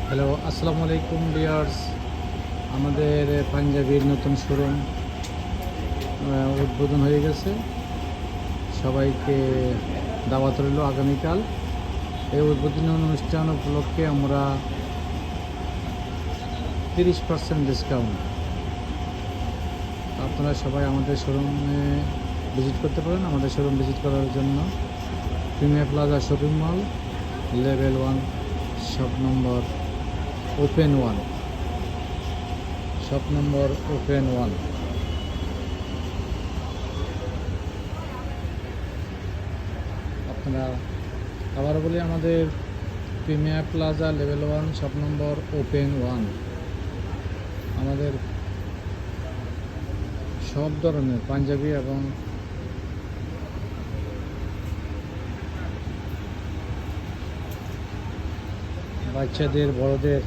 Hello, আসসালামু আলাইকুম viewers. আমাদের পাঞ্জাবির নতুন শোরুম উদ্বোধন হয়ে গেছে। সবাইকে দাওয়াত রইল আগামীকাল। এই উদ্বোধনী অনুষ্ঠান উপলক্ষে আমরা 30% ডিসকাউন্ট। আপনারা সবাই আমাদের শোরুমে ভিজিট করতে পারেন। আমাদের শোরুম ভিজিট করার জন্য premier plaza shopping mall, level 1, shop number open 1, shop number open 1। আপনারা আবার বলি, আমাদের premier plaza level 1, shop number open 1। আমাদের সব ধরনের পাঞ্জাবি এবং বাচ্চাদের, বড়দের